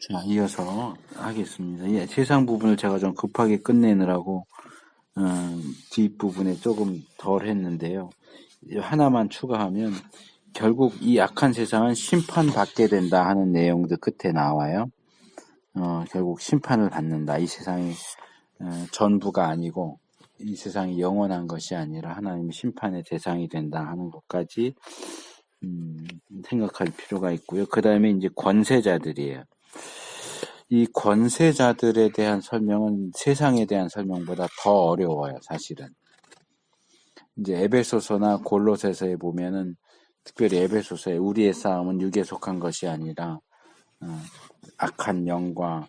자, 이어서 하겠습니다. 예, 세상 부분을 제가 좀 급하게 끝내느라고 뒷부분에 조금 덜 했는데요. 하나만 추가하면 결국 이 악한 세상은 심판받게 된다 하는 내용도 끝에 나와요. 결국 심판을 받는다. 이 세상이 전부가 아니고 이 세상이 영원한 것이 아니라 하나님의 심판의 대상이 된다 하는 것까지 생각할 필요가 있고요. 그 다음에 이제 권세자들이에요. 이 권세자들에 대한 설명은 세상에 대한 설명보다 더 어려워요, 사실은. 이제 에베소서나 골로새서에 보면은 특별히 에베소서에 우리의 싸움은 육에 속한 것이 아니라 악한 영과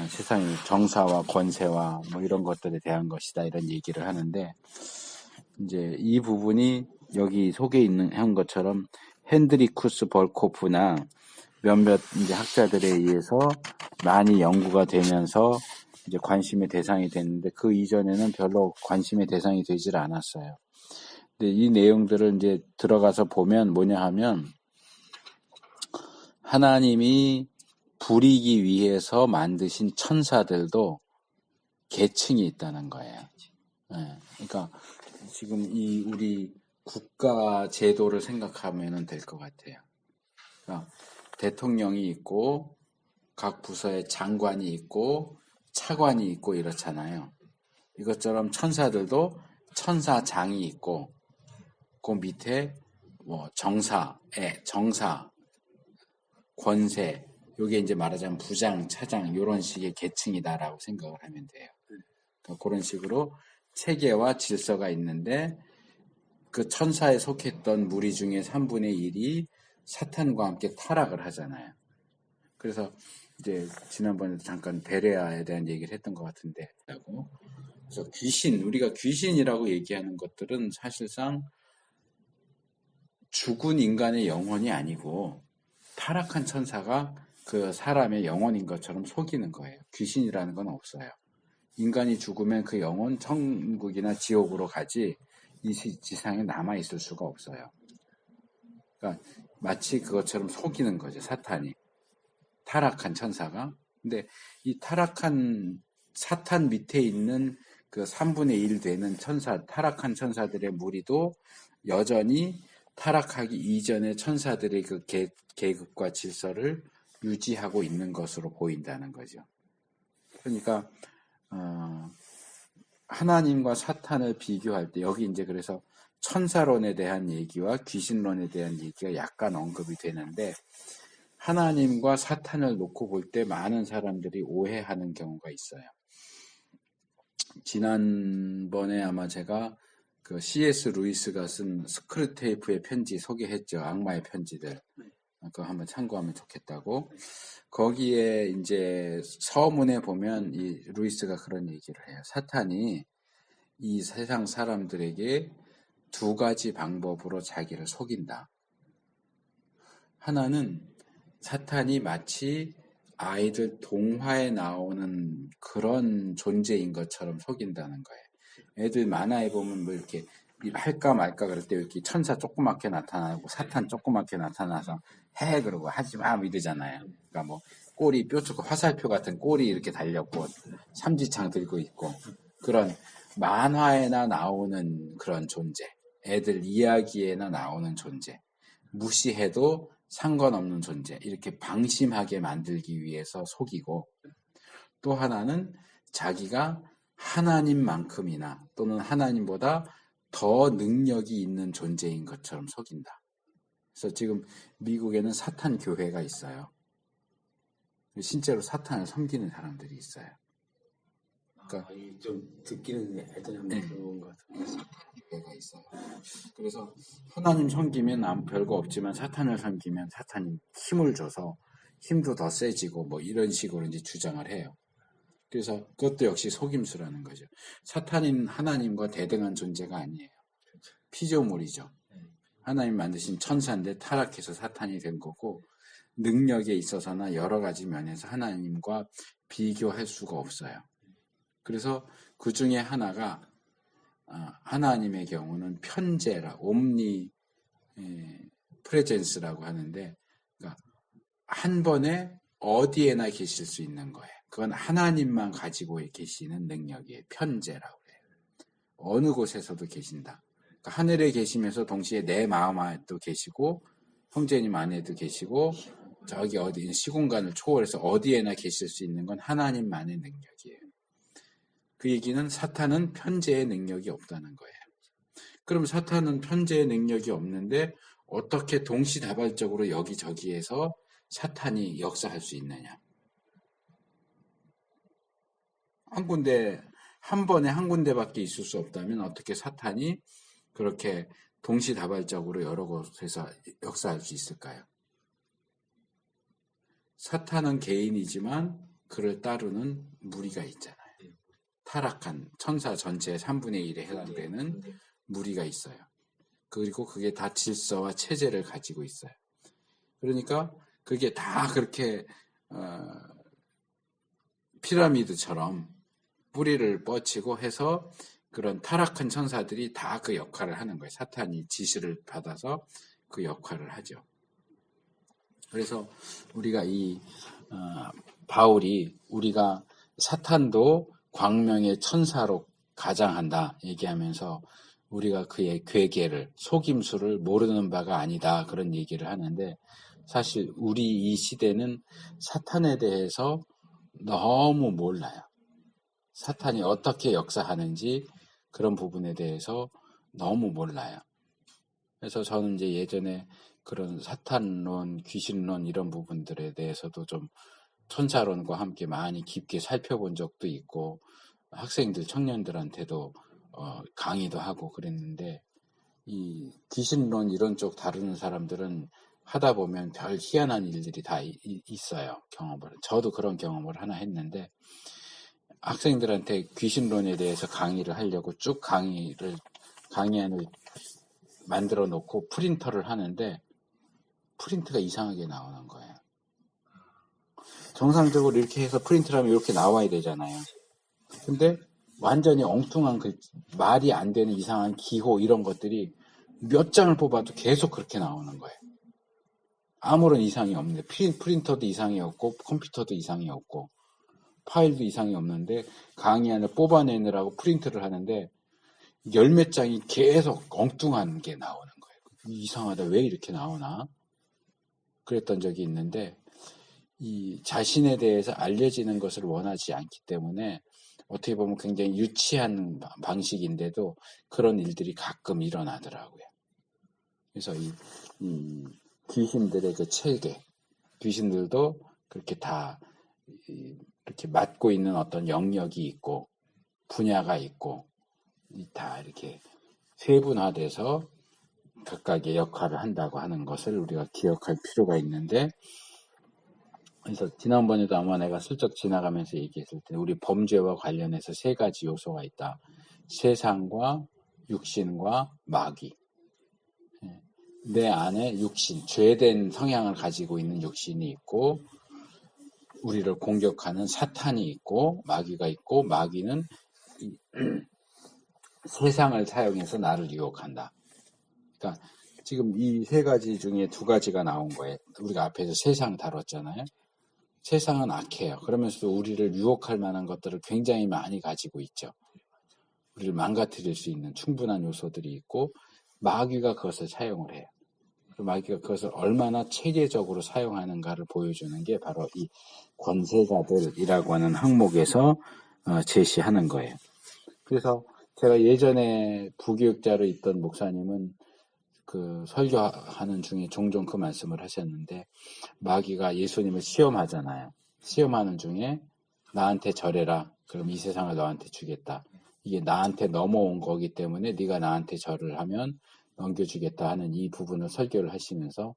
세상의 정사와 권세와 뭐 이런 것들에 대한 것이다 이런 얘기를 하는데 이제 이 부분이 여기 속에 있는 한 것처럼 핸드리쿠스 벌코프나 몇몇 이제 학자들에 의해서 많이 연구가 되면서 이제 관심의 대상이 됐는데 그 이전에는 별로 관심의 대상이 되질 않았어요. 근데 이 내용들을 이제 들어가서 보면 뭐냐 하면 하나님이 부리기 위해서 만드신 천사들도 계층이 있다는 거예요. 네, 그러니까 지금 이 우리 국가 제도를 생각하면 될 것 같아요. 그러니까 대통령이 있고 각 부서에 장관이 있고 차관이 있고 이렇잖아요. 이것처럼 천사들도 천사장이 있고 그 밑에 뭐 정사, 권세, 요게 이제 말하자면 부장, 차장 이런 식의 계층이다라고 생각을 하면 돼요. 그러니까 그런 식으로 체계와 질서가 있는데 그 천사에 속했던 무리 중에 3분의 1이 사탄과 함께 타락을 하잖아요. 그래서 이제 지난번에도 잠깐 베레아에 대한 얘기를 했던 것 같은데, 그래서 우리가 귀신이라고 얘기하는 것들은 사실상 죽은 인간의 영혼이 아니고 타락한 천사가 그 사람의 영혼인 것처럼 속이는 거예요. 귀신이라는 건 없어요. 인간이 죽으면 그 영혼 천국이나 지옥으로 가지 이 지상에 남아 있을 수가 없어요. 그러니까 마치 그것처럼 속이는 거죠, 사탄이. 타락한 천사가. 근데 이 타락한 사탄 밑에 있는 그 3분의 1 되는 타락한 천사들의 무리도 여전히 타락하기 이전의 천사들의 그 계급과 질서를 유지하고 있는 것으로 보인다는 거죠. 그러니까 하나님과 사탄을 비교할 때 여기 이제 그래서 천사론에 대한 얘기와 귀신론에 대한 얘기가 약간 언급이 되는데 하나님과 사탄을 놓고 볼 때 많은 사람들이 오해하는 경우가 있어요. 지난번에 아마 제가 그 C.S. 루이스가 쓴 스크루테이프의 편지 소개했죠. 악마의 편지들. 그거 한번 참고하면 좋겠다고. 거기에 이제 서문에 보면 이 루이스가 그런 얘기를 해요. 사탄이 이 세상 사람들에게 두 가지 방법으로 자기를 속인다. 하나는 사탄이 마치 아이들 동화에 나오는 그런 존재인 것처럼 속인다는 거예요. 애들 만화에 보면 뭐 이렇게 할까 말까 그럴 때 이렇게 천사 조그맣게 나타나고 사탄 조그맣게 나타나서 해 그러고 하지 마 이러잖아요. 그러니까 뭐 꼬리 뾰족한 화살표 같은 꼬리 이렇게 달렸고 삼지창 들고 있고 그런 만화에나 나오는 그런 존재, 애들 이야기에나 나오는 존재, 무시해도 상관없는 존재, 이렇게 방심하게 만들기 위해서 속이고, 또 하나는 자기가 하나님만큼이나 또는 하나님보다 더 능력이 있는 존재인 것처럼 속인다. 그래서 지금 미국에는 사탄 교회가 있어요. 실제로 사탄을 섬기는 사람들이 있어요. 그러니까 좀 듣기는 예전에 한번 들어본 것 같아요. 교회가 있어요. 그래서 하나님 섬기면 별거 없지만 사탄을 섬기면 사탄이 힘을 줘서 힘도 더 세지고 뭐 이런 식으로 이제 주장을 해요. 그래서 그것도 역시 속임수라는 거죠. 사탄은 하나님과 대등한 존재가 아니에요. 피조물이죠. 하나님 만드신 천사인데 타락해서 사탄이 된 거고 능력에 있어서나 여러 가지 면에서 하나님과 비교할 수가 없어요. 그래서 그 중에 하나가 하나님의 경우는 편재라 옴니 프레젠스라고 하는데 그러니까 한 번에 어디에나 계실 수 있는 거예요. 그건 하나님만 가지고 계시는 능력이에요. 편재라고 해요. 어느 곳에서도 계신다. 그러니까 하늘에 계시면서 동시에 내 마음 안에도 계시고 형제님 안에도 계시고 저기 어디 시공간을 초월해서 어디에나 계실 수 있는 건 하나님만의 능력이에요. 그 얘기는 사탄은 편재의 능력이 없다는 거예요. 그럼 사탄은 편재의 능력이 없는데 어떻게 동시다발적으로 여기저기에서 사탄이 역사할 수 있느냐? 한 번에 한 군데밖에 있을 수 없다면 어떻게 사탄이 그렇게 동시다발적으로 여러 곳에서 역사할 수 있을까요? 사탄은 개인이지만 그를 따르는 무리가 있잖아요. 타락한 천사 전체의 3분의 1에 해당되는 무리가 있어요. 그리고 그게 다 질서와 체제를 가지고 있어요. 그러니까 그게 다 그렇게 피라미드처럼 뿌리를 뻗치고 해서 그런 타락한 천사들이 다 그 역할을 하는 거예요. 사탄이 지시를 받아서 그 역할을 하죠. 그래서 우리가 바울이 우리가 사탄도 광명의 천사로 가장한다 얘기하면서 우리가 그의 괴계를 속임수를 모르는 바가 아니다 그런 얘기를 하는데 사실 우리 이 시대는 사탄에 대해서 너무 몰라요. 사탄이 어떻게 역사하는지 그런 부분에 대해서 너무 몰라요. 그래서 저는 이제 예전에 그런 사탄론, 귀신론 이런 부분들에 대해서도 좀 천사론과 함께 많이 깊게 살펴본 적도 있고 학생들, 청년들한테도 강의도 하고 그랬는데 이 귀신론 이런 쪽 다루는 사람들은 하다 보면 별 희한한 일들이 다 있어요. 경험을. 저도 그런 경험을 하나 했는데 학생들한테 귀신론에 대해서 강의를 하려고 쭉 강의안을 만들어 놓고 프린터를 하는데 프린트가 이상하게 나오는 거예요. 정상적으로 이렇게 해서 프린트를 하면 이렇게 나와야 되잖아요. 근데 완전히 엉뚱한 말이 안 되는 이상한 기호 이런 것들이 몇 장을 뽑아도 계속 그렇게 나오는 거예요. 아무런 이상이 없는데 프린터도 이상이 없고 컴퓨터도 이상이 없고 파일도 이상이 없는데 강의안을 뽑아내느라고 프린트를 하는데 열 몇 장이 계속 엉뚱한 게 나오는 거예요. 이상하다. 왜 이렇게 나오나? 그랬던 적이 있는데 이 자신에 대해서 알려지는 것을 원하지 않기 때문에 어떻게 보면 굉장히 유치한 방식인데도 그런 일들이 가끔 일어나더라고요. 그래서 이 귀신들의 그 체계, 귀신들도 그렇게 다 이렇게 맡고 있는 어떤 영역이 있고 분야가 있고 다 이렇게 세분화돼서 각각의 역할을 한다고 하는 것을 우리가 기억할 필요가 있는데 그래서 지난번에도 아마 내가 슬쩍 지나가면서 얘기했을 때 우리 범죄와 관련해서 세 가지 요소가 있다. 세상과 육신과 마귀. 내 안에 육신, 죄된 성향을 가지고 있는 육신이 있고 우리를 공격하는 사탄이 있고 마귀가 있고 마귀는 세상을 사용해서 나를 유혹한다. 그러니까 지금 이 세 가지 중에 두 가지가 나온 거예요. 우리가 앞에서 세상 다뤘잖아요. 세상은 악해요. 그러면서도 우리를 유혹할 만한 것들을 굉장히 많이 가지고 있죠. 우리를 망가뜨릴 수 있는 충분한 요소들이 있고 마귀가 그것을 사용을 해요. 마귀가 그것을 얼마나 체계적으로 사용하는가를 보여주는 게 바로 이 권세자들이라고 하는 항목에서 제시하는 거예요. 그래서 제가 예전에 부교육자로 있던 목사님은 그 설교하는 중에 종종 그 말씀을 하셨는데 마귀가 예수님을 시험하잖아요. 시험하는 중에 나한테 절해라. 그럼 이 세상을 너한테 주겠다. 이게 나한테 넘어온 거기 때문에 네가 나한테 절을 하면 넘겨주겠다 하는 이 부분을 설교를 하시면서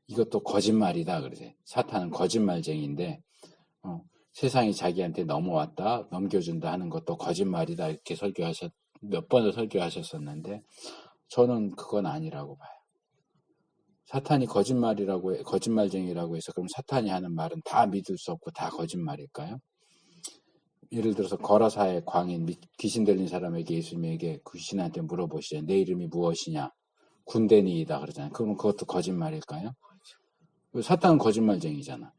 이것도 거짓말이다. 그러세요. 사탄은 거짓말쟁이인데 세상이 자기한테 넘어왔다. 넘겨준다 하는 것도 거짓말이다. 이렇게 몇 번을 설교하셨었는데 저는 그건 아니라고 봐요. 사탄이 거짓말쟁이라고 해서 그럼 사탄이 하는 말은 다 믿을 수 없고 다 거짓말일까요? 예를 들어서 거라사의 광인 귀신 들린 사람에게 예수님에게 귀신한테 물어보시죠. 내 이름이 무엇이냐? 군대니이다 그러잖아요. 그러면 그것도 거짓말일까요? 사탄은 거짓말쟁이잖아.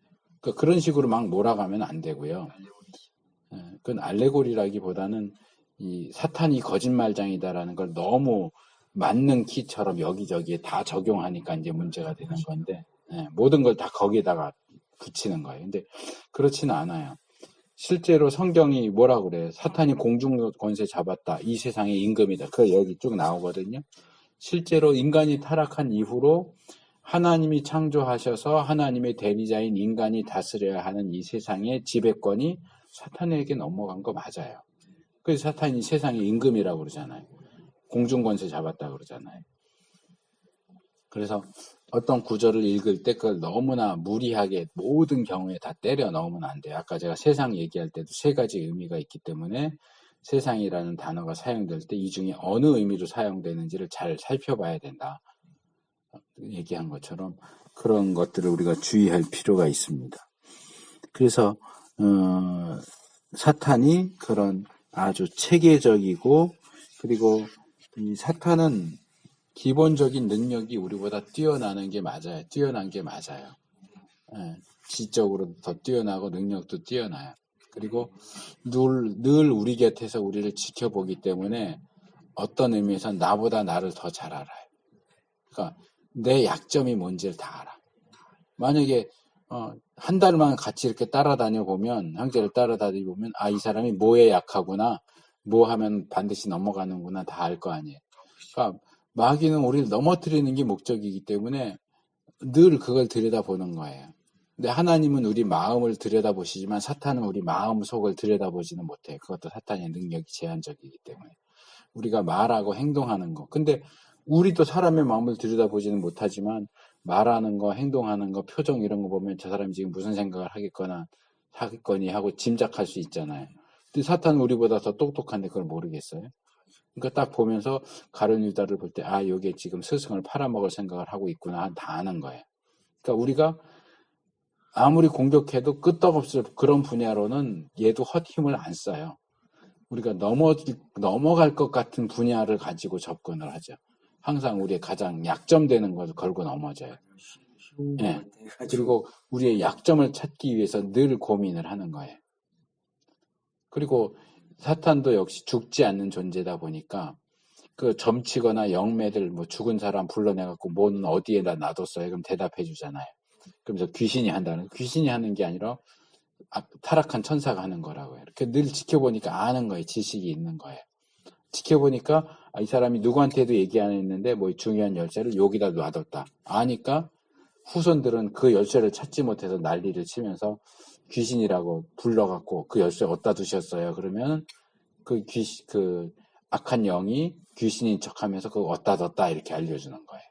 그러니까 그런 식으로 막 몰아가면 안 되고요. 그건 알레고리라기보다는 이 사탄이 거짓말장이다라는 걸 너무 맞는 키처럼 여기저기에 다 적용하니까 이제 문제가 되는 건데, 모든 걸 다 거기에다가 붙이는 거예요. 근데 그렇지는 않아요. 실제로 성경이 뭐라 그래요? 사탄이 공중 권세 잡았다. 이 세상의 임금이다. 그 여기 쭉 나오거든요. 실제로 인간이 타락한 이후로 하나님이 창조하셔서 하나님의 대리자인 인간이 다스려야 하는 이 세상의 지배권이 사탄에게 넘어간 거 맞아요. 그래서 사탄이 세상의 임금이라고 그러잖아요. 공중권세 잡았다 그러잖아요. 그래서 어떤 구절을 읽을 때 그걸 너무나 무리하게 모든 경우에 다 때려 넣으면 안 돼요. 아까 제가 세상 얘기할 때도 세 가지 의미가 있기 때문에 세상이라는 단어가 사용될 때 이 중에 어느 의미로 사용되는지를 잘 살펴봐야 된다. 얘기한 것처럼 그런 것들을 우리가 주의할 필요가 있습니다. 그래서 사탄이 그런 아주 체계적이고 그리고 이 사탄은 기본적인 능력이 우리보다 뛰어나는 게 맞아요. 뛰어난 게 맞아요. 지적으로도 더 뛰어나고 능력도 뛰어나요. 그리고 늘 우리 곁에서 우리를 지켜보기 때문에 어떤 의미에서 나보다 나를 더 잘 알아요. 그러니까 내 약점이 뭔지를 다 알아. 만약에 한 달만 같이 이렇게 따라다녀 보면 형제를 따라다니 보면 이 사람이 뭐에 약하구나, 뭐 하면 반드시 넘어가는구나 다 알 거 아니에요. 그러니까 마귀는 우리를 넘어뜨리는 게 목적이기 때문에 늘 그걸 들여다보는 거예요. 근데 하나님은 우리 마음을 들여다보시지만 사탄은 우리 마음 속을 들여다보지는 못해요. 그것도 사탄의 능력이 제한적이기 때문에. 우리가 말하고 행동하는 거. 근데 우리도 사람의 마음을 들여다보지는 못하지만 말하는 거, 행동하는 거, 표정 이런 거 보면 저 사람이 지금 무슨 생각을 하겠거니 하고 짐작할 수 있잖아요. 근데 사탄은 우리보다 더 똑똑한데 그걸 모르겠어요. 그러니까 딱 보면서 가룟 유다를 볼 때 요게 지금 스승을 팔아먹을 생각을 하고 있구나 다 아는 거예요. 그러니까 우리가 아무리 공격해도 끄떡없을 그런 분야로는 얘도 헛힘을 안 써요. 우리가 넘어갈 것 같은 분야를 가지고 접근을 하죠. 항상 우리의 가장 약점되는 것을 걸고 넘어져요. 예. 그리고 우리의 약점을 찾기 위해서 늘 고민을 하는 거예요. 그리고 사탄도 역시 죽지 않는 존재다 보니까 그 점치거나 영매들 뭐 죽은 사람 불러내갖고 뭔 어디에다 놔뒀어요? 그럼 대답해 주잖아요. 그러면서 귀신이 한다는 귀신이 하는 게 아니라 타락한 천사가 하는 거라고요. 이렇게 늘 지켜보니까 아는 거예요. 지식이 있는 거예요. 지켜보니까 이 사람이 누구한테도 얘기 안 했는데 뭐 중요한 열쇠를 여기다 놔뒀다. 아니까 후손들은 그 열쇠를 찾지 못해서 난리를 치면서 귀신이라고 불러갖고 그 열쇠 어디다 두셨어요? 그러면 그 악한 영이 귀신인 척하면서 그거 어디다 뒀다 이렇게 알려주는 거예요.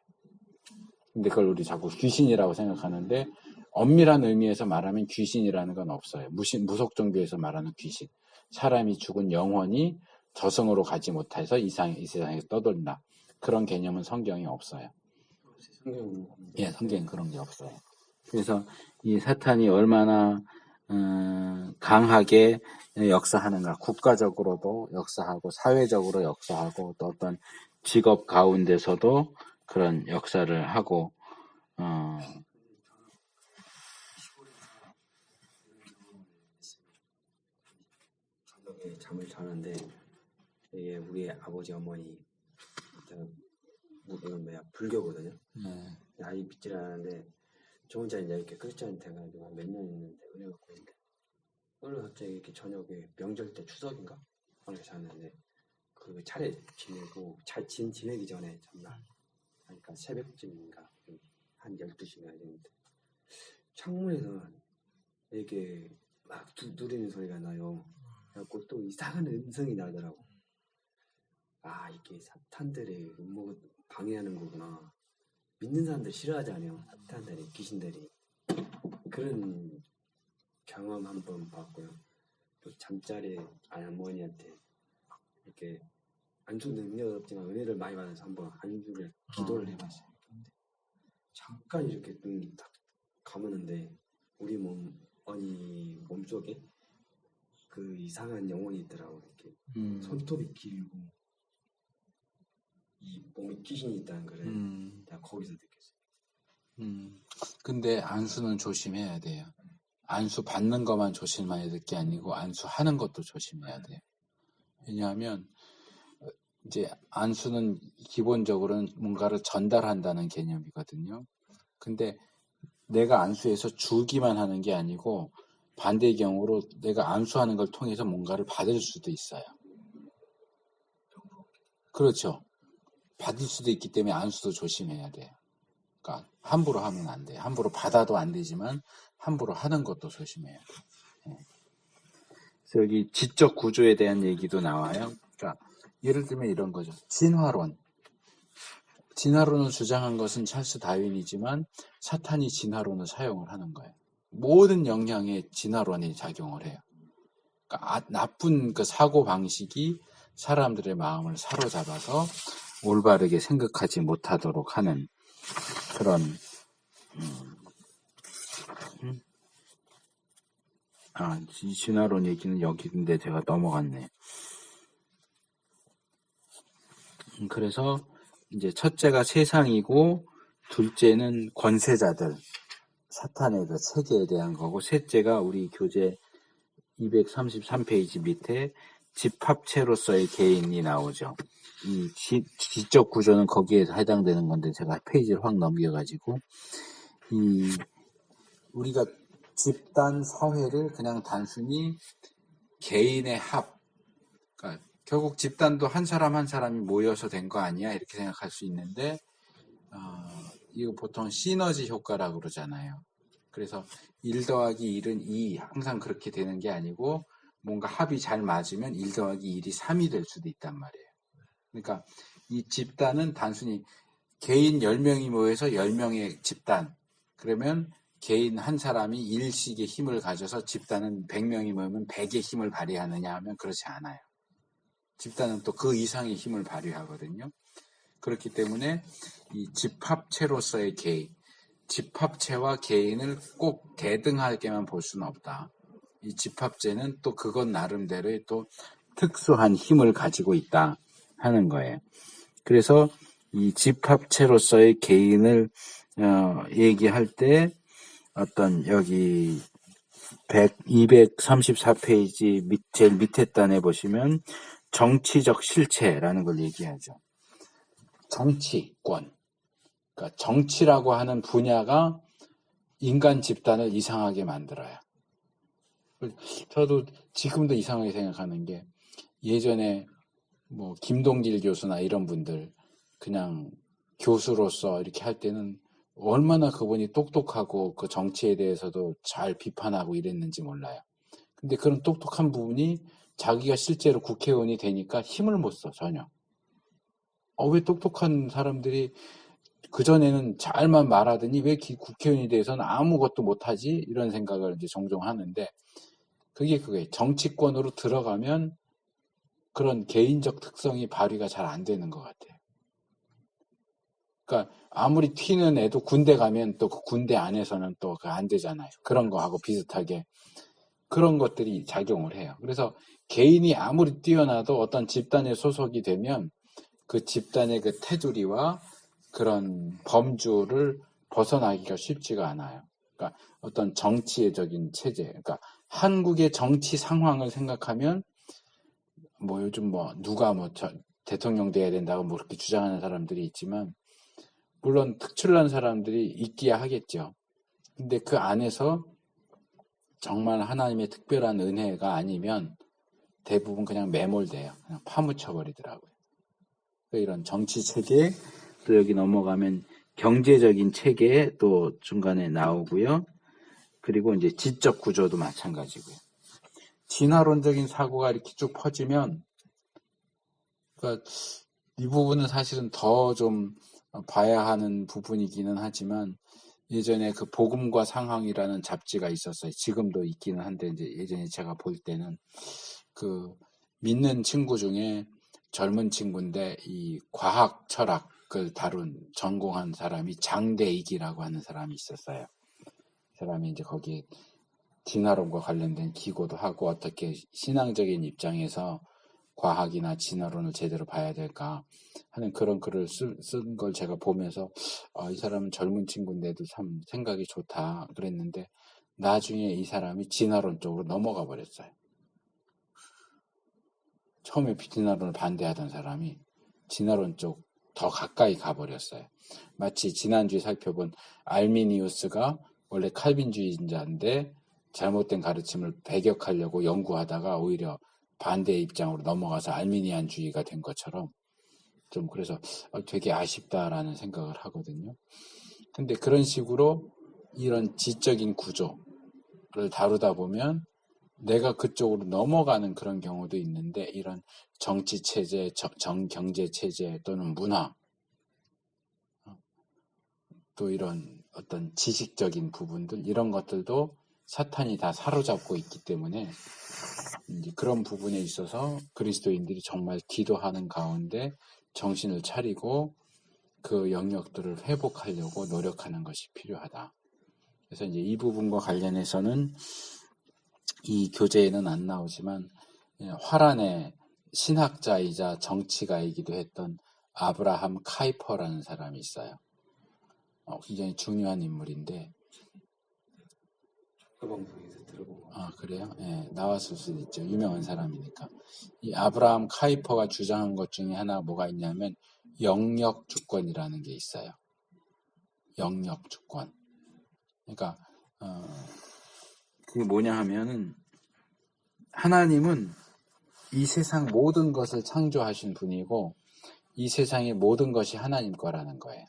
근데 그걸 우리 자꾸 귀신이라고 생각하는데 엄밀한 의미에서 말하면 귀신이라는 건 없어요. 무속 종교에서 말하는 귀신. 사람이 죽은 영혼이 저승으로 가지 못해서 이 세상에서 떠돌린다. 그런 개념은 성경에 없어요. 예, 성경엔 그런 게 없어요. 그래서 이 사탄이 얼마나 강하게 역사하는가. 국가적으로도 역사하고 사회적으로 역사하고 또 어떤 직업 가운데서도 그런 역사를 하고 저녁에 잠을 자는데 이게 우리 아버지 어머니 이건 불교거든요. 아이 믿질 않았는데 저 혼자 이제 이렇게 크리스찬 돼가지고 몇 년 있는데 은혜 받고 있는데 오늘 갑자기 이렇게 저녁에 명절 때 추석인가 이렇게 잤는데 그 차례 지내고 지내기 전에 전날 그러니까 새벽쯤인가 한 12시가 됐는데 창문에서 이렇게 막 두드리는 소리가 나요. 그래갖고 또 이상한 음성이 나더라고. 이게 사탄들의 음모를 방해하는 거구나. 믿는 사람들 싫어하잖아요. 사탄들이, 귀신들이. 그런 경험 한번 봤고요. 또 잠자리에 어머니한테 이렇게 안수 능력 없지만 은혜를 많이 받아서 한번 안수를 기도를 해봤어요. 잠깐 이렇게 눈 딱 감았는데 우리 어머니 몸속에 그 이상한 영혼이 있더라고. 이렇게 손톱이 길고 이 몸에 귀신이 있다는 거를 내가 거기서 느꼈어요. 근데 안수는 조심해야 돼요. 안수 받는 것만 조심해야 될 게 아니고 안수하는 것도 조심해야 돼요. 왜냐하면 이제 안수는 기본적으로는 뭔가를 전달한다는 개념이거든요. 근데 내가 안수해서 주기만 하는 게 아니고 반대의 경우로 내가 안수하는 걸 통해서 뭔가를 받을 수도 있어요. 그렇죠. 받을 수도 있기 때문에 안수도 조심해야 돼요. 그러니까 함부로 하면 안 돼요. 함부로 받아도 안 되지만 함부로 하는 것도 조심해야 돼요. 그래서 여기 지적 구조에 대한 얘기도 나와요. 그러니까 예를 들면 이런 거죠. 진화론. 진화론을 주장한 것은 찰스 다윈이지만 사탄이 진화론을 사용을 하는 거예요. 모든 영향에 진화론이 작용을 해요. 그러니까 나쁜 그 사고 방식이 사람들의 마음을 사로잡아서 올바르게 생각하지 못하도록 하는 그런 이 진화론 얘기는 여기인데 제가 넘어갔네. 그래서 이제 첫째가 세상이고 둘째는 권세자들, 사탄의 그 세계에 대한 거고 셋째가 우리 교재 233페이지 밑에 집합체로서의 개인이 나오죠. 이 지적 구조는 거기에 해당되는 건데 제가 페이지를 확 넘겨가지고 우리가 집단 사회를 그냥 단순히 개인의 합, 그러니까 결국 집단도 한 사람 한 사람이 모여서 된 거 아니야 이렇게 생각할 수 있는데 이거 보통 시너지 효과라고 그러잖아요. 그래서 1 더하기 1은 2 항상 그렇게 되는 게 아니고 뭔가 합이 잘 맞으면 1 더하기 1이 3이 될 수도 있단 말이에요. 그러니까 이 집단은 단순히 개인 10명이 모여서 10명의 집단, 그러면 개인 한 사람이 1씩의 힘을 가져서 집단은 100명이 모이면 100의 힘을 발휘하느냐 하면 그렇지 않아요. 집단은 또 그 이상의 힘을 발휘하거든요. 그렇기 때문에 이 집합체로서의 개인, 집합체와 개인을 꼭 대등하게만 볼 수는 없다. 이 집합체는 또 그것 나름대로의 또 특수한 힘을 가지고 있다 하는 거예요. 그래서 이 집합체로서의 개인을 얘기할 때 어떤 여기 234페이지 제일 밑에 단에 보시면 정치적 실체라는 걸 얘기하죠. 정치권. 그러니까 정치라고 하는 분야가 인간 집단을 이상하게 만들어요. 저도 지금도 이상하게 생각하는 게 예전에 뭐 김동길 교수나 이런 분들 그냥 교수로서 이렇게 할 때는 얼마나 그분이 똑똑하고 그 정치에 대해서도 잘 비판하고 이랬는지 몰라요. 근데 그런 똑똑한 부분이 자기가 실제로 국회의원이 되니까 힘을 못 써, 전혀. 왜 똑똑한 사람들이 그전에는 잘만 말하더니 왜 국회의원이 돼서는 아무것도 못하지? 이런 생각을 이제 종종 하는데 그게 정치권으로 들어가면 그런 개인적 특성이 발휘가 잘 안 되는 것 같아요. 그러니까 아무리 튀는 애도 군대 가면 또 그 군대 안에서는 또 안 되잖아요. 그런 거하고 비슷하게 그런 것들이 작용을 해요. 그래서 개인이 아무리 뛰어나도 어떤 집단에 소속이 되면 그 집단의 그 테두리와 그런 범주를 벗어나기가 쉽지가 않아요. 그러니까 어떤 정치적인 체제, 그러니까 한국의 정치 상황을 생각하면 뭐 요즘 누가 대통령 돼야 된다고 그렇게 주장하는 사람들이 있지만 물론 특출난 사람들이 있기야 하겠죠. 근데 그 안에서 정말 하나님의 특별한 은혜가 아니면 대부분 그냥 매몰돼요. 그냥 파묻혀버리더라고요. 이런 정치 체계, 또 여기 넘어가면 경제적인 체계 또 중간에 나오고요. 그리고 이제 지적 구조도 마찬가지고요. 진화론적인 사고가 이렇게 쭉 퍼지면, 그러니까 이 부분은 사실은 더 좀 봐야 하는 부분이기는 하지만 예전에 그 복음과 상황이라는 잡지가 있었어요. 지금도 있기는 한데 이제 예전에 제가 볼 때는 그 믿는 친구 중에 젊은 친구인데 이 과학 철학을 다룬 전공한 사람이 장대익이라고 하는 사람이 있었어요. 사람이 이제 거기에 진화론과 관련된 기고도 하고 어떻게 신앙적인 입장에서 과학이나 진화론을 제대로 봐야 될까 하는 그런 글을 쓴 걸 제가 보면서 이 사람은 젊은 친구인데도 참 생각이 좋다 그랬는데 나중에 이 사람이 진화론 쪽으로 넘어가 버렸어요. 처음에 진화론을 반대하던 사람이 진화론 쪽 더 가까이 가버렸어요. 마치 지난주에 살펴본 알미니우스가 원래 칼빈주의자인데 잘못된 가르침을 배격하려고 연구하다가 오히려 반대의 입장으로 넘어가서 알미니안주의가 된 것처럼 좀 그래서 되게 아쉽다라는 생각을 하거든요. 근데 그런 식으로 이런 지적인 구조를 다루다 보면 내가 그쪽으로 넘어가는 그런 경우도 있는데 이런 정치 체제, 경제 체제 또는 문화 또 이런 어떤 지식적인 부분들 이런 것들도 사탄이 다 사로잡고 있기 때문에 이제 그런 부분에 있어서 그리스도인들이 정말 기도하는 가운데 정신을 차리고 그 영역들을 회복하려고 노력하는 것이 필요하다. 그래서 이제 이 부분과 관련해서는 이 교재에는 안 나오지만 화란의 신학자이자 정치가이기도 했던 아브라함 카이퍼라는 사람이 있어요. 굉장히 중요한 인물인데 그 방송에서 들어본 거. 그래요? 예, 나왔을 수도 있죠. 유명한 사람이니까. 이 아브라함 카이퍼가 주장한 것 중에 하나 뭐가 있냐면 영역 주권이라는 게 있어요. 영역 주권. 그러니까 그게 뭐냐 하면은 하나님은 이 세상 모든 것을 창조하신 분이고 이 세상의 모든 것이 하나님 거라는 거예요.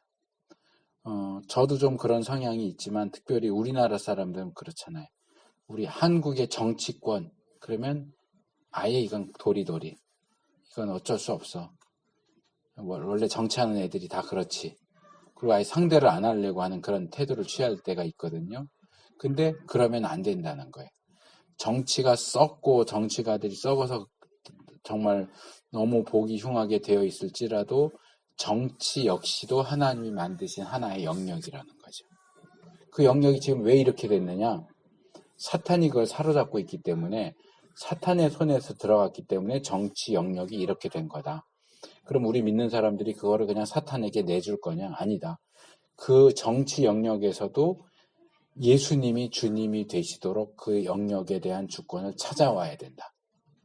저도 좀 그런 성향이 있지만 특별히 우리나라 사람들은 그렇잖아요. 우리 한국의 정치권 그러면 아예 이건 도리도리. 이건 어쩔 수 없어. 원래 정치하는 애들이 다 그렇지. 그리고 아예 상대를 안 하려고 하는 그런 태도를 취할 때가 있거든요. 근데 그러면 안 된다는 거예요. 정치가 썩고 정치가들이 썩어서 정말 너무 보기 흉하게 되어 있을지라도 정치 역시도 하나님이 만드신 하나의 영역이라는 거죠. 그 영역이 지금 왜 이렇게 됐느냐? 사탄이 그걸 사로잡고 있기 때문에 사탄의 손에서 들어갔기 때문에 정치 영역이 이렇게 된 거다. 그럼 우리 믿는 사람들이 그거를 그냥 사탄에게 내줄 거냐? 아니다. 그 정치 영역에서도 예수님이 주님이 되시도록 그 영역에 대한 주권을 찾아와야 된다.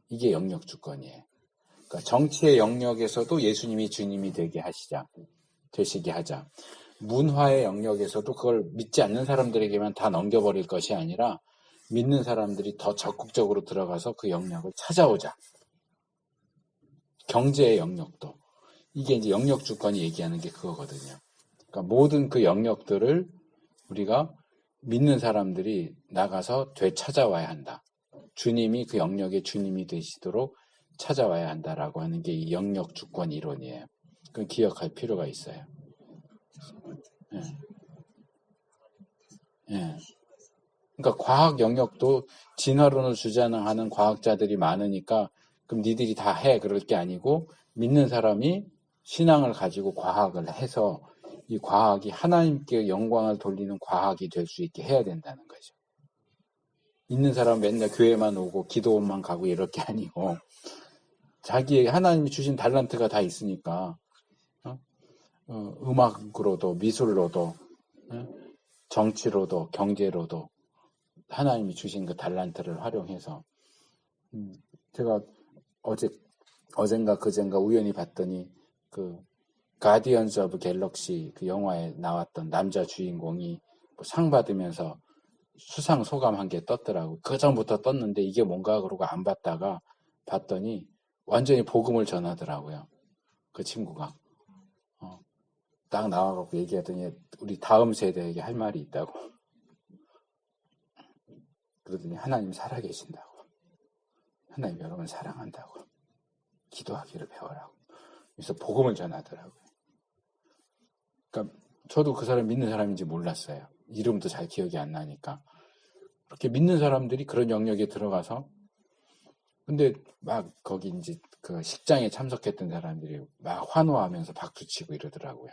이게 영역 주권이에요. 그러니까 정치의 영역에서도 예수님이 주님이 되시게 하자. 문화의 영역에서도 그걸 믿지 않는 사람들에게만 다 넘겨버릴 것이 아니라 믿는 사람들이 더 적극적으로 들어가서 그 영역을 찾아오자. 경제의 영역도. 이게 이제 영역 주권이 얘기하는 게 그거거든요. 그러니까 모든 그 영역들을 우리가 믿는 사람들이 나가서 되찾아와야 한다. 주님이 그 영역의 주님이 되시도록 찾아와야 한다라고 하는 게 이 영역 주권 이론이에요. 그건 기억할 필요가 있어요. 예. 예. 그러니까 과학 영역도 진화론을 주장하는 과학자들이 많으니까 그럼 니들이 다 해 그럴 게 아니고 믿는 사람이 신앙을 가지고 과학을 해서 이 과학이 하나님께 영광을 돌리는 과학이 될 수 있게 해야 된다는 거죠. 있는 사람은 맨날 교회만 오고 기도원만 가고 이럴 게 아니고 자기의 하나님이 주신 달란트가 다 있으니까 음악으로도 미술로도 정치로도 경제로도 하나님이 주신 그 달란트를 활용해서 제가 어젠가 그젠가 우연히 봤더니 그 가디언즈 오브 갤럭시 그 영화에 나왔던 남자 주인공이 상 받으면서 수상 소감한 게 떴더라고. 그 전부터 떴는데 이게 뭔가 그러고 안 봤다가 봤더니 완전히 복음을 전하더라고요. 그 친구가. 딱 나와갖고 얘기하더니 우리 다음 세대에게 할 말이 있다고. 그러더니 하나님 살아계신다고. 하나님 여러분 사랑한다고. 기도하기를 배워라고. 그래서 복음을 전하더라고요. 그러니까 저도 그 사람 믿는 사람인지 몰랐어요. 이름도 잘 기억이 안 나니까. 그렇게 믿는 사람들이 그런 영역에 들어가서 근데 막 거기 이제 그 식장에 참석했던 사람들이 막 환호하면서 박수치고 이러더라고요.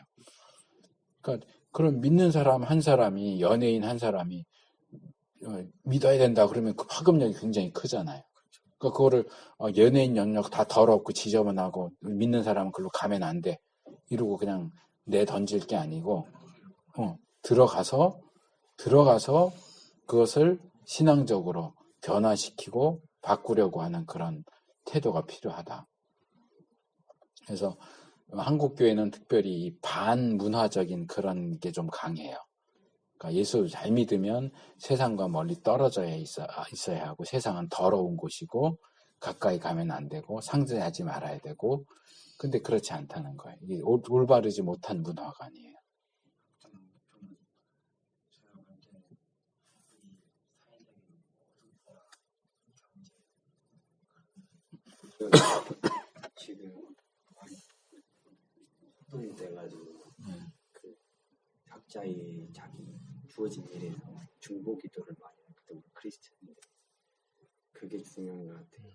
그러니까 그런 믿는 사람 한 사람이 연예인 한 사람이 믿어야 된다 그러면 그 파급력이 굉장히 크잖아요. 그러니까 그거를 연예인 영역 다 더럽고 지저분하고 믿는 사람은 그걸로 가면 안 돼. 이러고 그냥 내 던질 게 아니고 들어가서 그것을 신앙적으로 변화시키고 바꾸려고 하는 그런 태도가 필요하다. 그래서 한국 교회는 특별히 이 반문화적인 그런 게 좀 강해요. 그러니까 예수를 잘 믿으면 세상과 멀리 떨어져야 있어야 하고, 세상은 더러운 곳이고 가까이 가면 안 되고 상대하지 말아야 되고, 근데 그렇지 않다는 거예요. 이게 올바르지 못한 문화가 아니에요. 지금 혼돈이 돼가지고 그 각자의 자기 주어진 일에서 중보기도를 많이 하거든 크리스천인데 그게 중요한 것 같아요.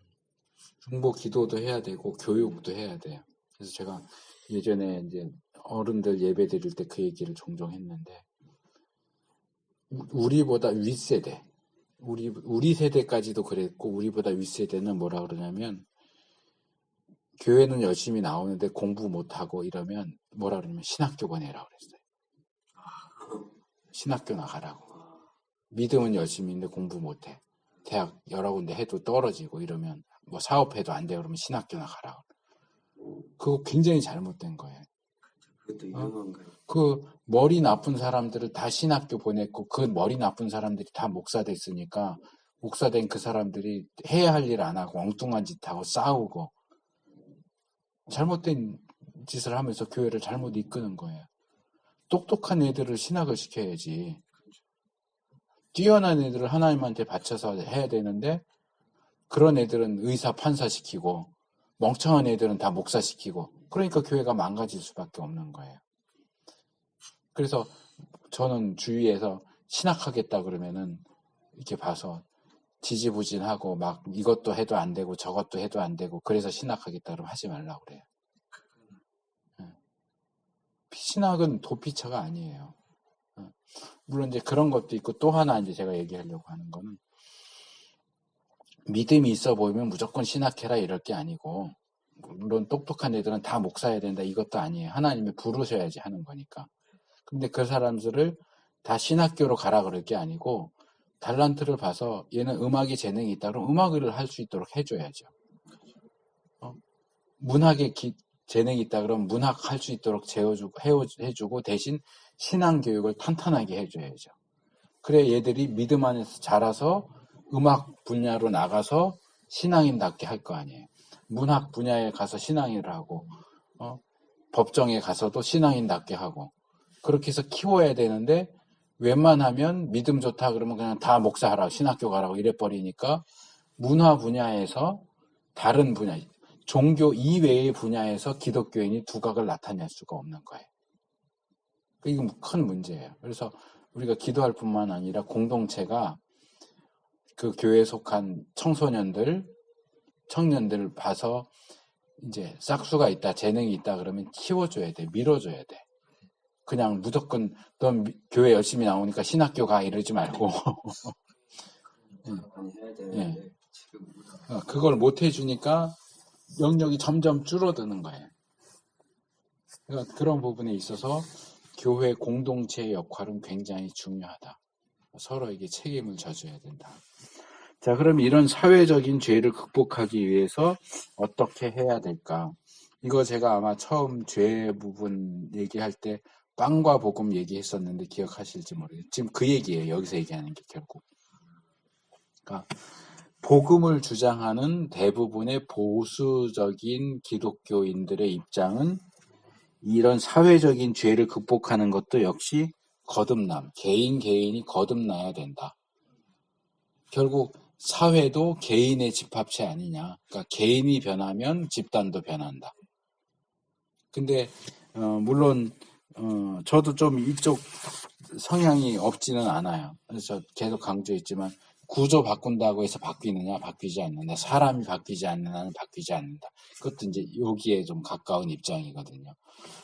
중보 기도도 해야 되고 교육도 해야 돼요. 그래서 제가 예전에 이제 어른들 예배 드릴 때 그 얘기를 종종 했는데, 우리보다 윗세대, 우리 세대까지도 그랬고, 우리보다 윗세대는 뭐라 그러냐면, 교회는 열심히 나오는데 공부 못하고 이러면 뭐라 그러냐면 신학교 보내라고 그랬어요. 신학교 나가라고. 믿음은 열심히 있는데 공부 못해. 대학 여러 군데 해도 떨어지고 이러면, 뭐 사업해도 안 돼 그러면 신학교 나가라고. 그거 굉장히 잘못된 거예요. 그것도 위험한 거예요. 그 머리 나쁜 사람들을 다 신학교 보냈고, 그 머리 나쁜 사람들이 다 목사 됐으니까, 목사 된 그 사람들이 해야 할 일 안 하고 엉뚱한 짓 하고 싸우고 잘못된 짓을 하면서 교회를 잘못 이끄는 거예요. 똑똑한 애들을 신학을 시켜야지. 뛰어난 애들을 하나님한테 바쳐서 해야 되는데, 그런 애들은 의사 판사 시키고 멍청한 애들은 다 목사 시키고, 그러니까 교회가 망가질 수밖에 없는 거예요. 그래서 저는 주위에서 신학하겠다 그러면은 이렇게 봐서 지지부진하고 막 이것도 해도 안 되고 저것도 해도 안 되고, 그래서 신학하겠다 그러면 하지 말라고 그래요. 신학은 도피처가 아니에요. 물론 이제 그런 것도 있고, 또 하나 이제 제가 얘기하려고 하는 거는, 믿음이 있어 보이면 무조건 신학해라 이럴 게 아니고, 물론 똑똑한 애들은 다 목사해야 된다 이것도 아니에요. 하나님이 부르셔야지 하는 거니까. 근데 그 사람들을 다 신학교로 가라 그럴 게 아니고, 달란트를 봐서 얘는 음악에 재능이 있다 그러면 음악을 할 수 있도록 해줘야죠. 문학에 재능이 있다 그러면 문학 할 수 있도록 해주고 대신 신앙 교육을 탄탄하게 해줘야죠. 그래 얘들이 믿음 안에서 자라서 음악 분야로 나가서 신앙인답게 할 거 아니에요. 문학 분야에 가서 신앙인을 하고, 법정에 가서도 신앙인답게 하고, 그렇게 해서 키워야 되는데, 웬만하면 믿음 좋다 그러면 그냥 다 목사하라고 신학교 가라고 이래버리니까, 문화 분야에서 다른 분야, 종교 이외의 분야에서 기독교인이 두각을 나타낼 수가 없는 거예요. 이게 큰 문제예요. 그래서 우리가 기도할 뿐만 아니라 공동체가 그 교회에 속한 청소년들, 청년들을 봐서 이제 싹수가 있다, 재능이 있다 그러면 키워줘야 돼, 밀어줘야 돼. 그냥 무조건 넌 교회 열심히 나오니까 신학교 가 이러지 말고 예. 그걸 못 해주니까 영역이 점점 줄어드는 거예요. 그러니까 그런 부분에 있어서 교회 공동체의 역할은 굉장히 중요하다. 서로에게 책임을 져줘야 된다. 자, 그럼 이런 사회적인 죄를 극복하기 위해서 어떻게 해야 될까? 이거 제가 아마 처음 죄 부분 얘기할 때 빵과 복음 얘기했었는데 기억하실지 모르겠어요. 지금 그 얘기예요. 여기서 얘기하는 게 결국. 그러니까 복음을 주장하는 대부분의 보수적인 기독교인들의 입장은 이런 사회적인 죄를 극복하는 것도 역시 거듭남, 개인이 거듭나야 된다. 결국 사회도 개인의 집합체 아니냐. 그러니까 개인이 변하면 집단도 변한다. 근데 물론 저도 좀 이쪽 성향이 없지는 않아요. 그래서 계속 강조했지만 구조 바꾼다고 해서 바뀌느냐, 바뀌지 않는다. 사람이 바뀌지 않는 한은 바뀌지 않는다. 그것도 이제 여기에 좀 가까운 입장이거든요.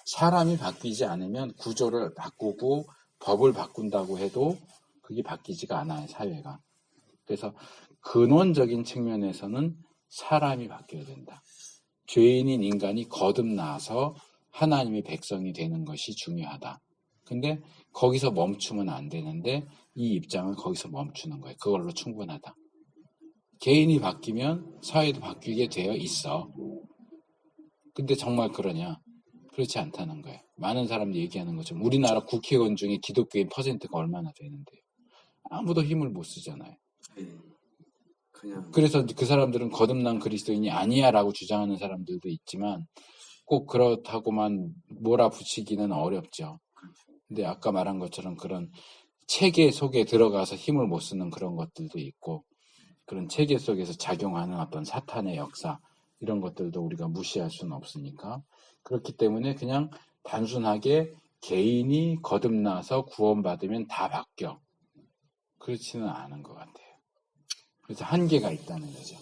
사람이 바뀌지 않으면 구조를 바꾸고 법을 바꾼다고 해도 그게 바뀌지가 않아요, 사회가. 그래서 근원적인 측면에서는 사람이 바뀌어야 된다. 죄인인 인간이 거듭나서 하나님의 백성이 되는 것이 중요하다. 근데 거기서 멈추면 안 되는데 이 입장은 거기서 멈추는 거예요. 그걸로 충분하다. 개인이 바뀌면 사회도 바뀌게 되어 있어. 근데 정말 그러냐? 그렇지 않다는 거예요. 많은 사람들이 얘기하는 것처럼 우리나라 국회의원 중에 기독교인 퍼센트가 얼마나 되는데요. 아무도 힘을 못 쓰잖아요. 그냥 그래서 그 사람들은 거듭난 그리스도인이 아니야라고 주장하는 사람들도 있지만 꼭 그렇다고만 몰아붙이기는 어렵죠. 근데 아까 말한 것처럼 그런 체계 속에 들어가서 힘을 못 쓰는 그런 것들도 있고 그런 체계 속에서 작용하는 어떤 사탄의 역사 이런 것들도 우리가 무시할 수는 없으니까 그렇기 때문에 그냥 단순하게 개인이 거듭나서 구원받으면 다 바뀌어. 그렇지는 않은 것 같아요. 그래서 한계가 있다는 거죠.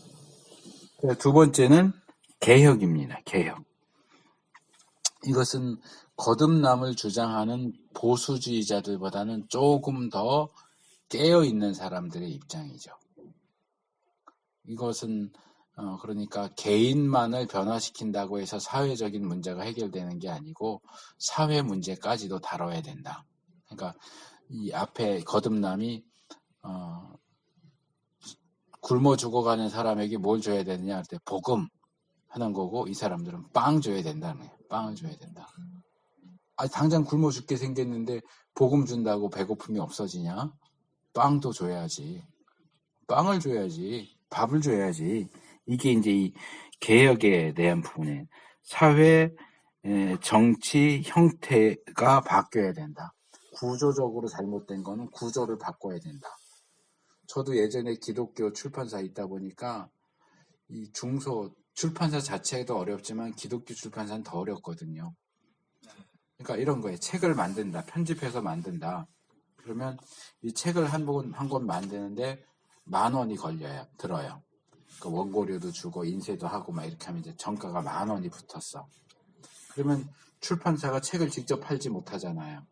두 번째는 개혁입니다. 개혁. 이것은 거듭남을 주장하는 보수주의자들보다는 조금 더 깨어있는 사람들의 입장이죠. 이것은 그러니까 개인만을 변화시킨다고 해서 사회적인 문제가 해결되는 게 아니고 사회 문제까지도 다뤄야 된다. 그러니까 이 앞에 거듭남이 굶어 죽어가는 사람에게 뭘 줘야 되느냐 할 때 복음 하는 거고 이 사람들은 빵 줘야 된다는 거예요. 빵을 줘야 된다. 당장 굶어 죽게 생겼는데 복음 준다고 배고픔이 없어지냐? 빵도 줘야지. 빵을 줘야지. 밥을 줘야지. 이게 이제 이 개혁에 대한 부분에 사회, 정치 형태가 바뀌어야 된다. 구조적으로 잘못된 거는 구조를 바꿔야 된다. 저도 예전에 기독교 출판사에 있다 보니까 이 중소 출판사 자체도 어렵지만 기독교 출판사는 더 어렵거든요. 그러니까 이런 거예요. 책을 만든다. 편집해서 만든다. 그러면 이 책을 한 권 만드는데 10,000원이 들어요. 그 원고료도 주고 인쇄도 하고 막 이렇게 하면 이제 정가가 10,000원이 붙었어. 그러면 출판사가 책을 직접 팔지 못하잖아요.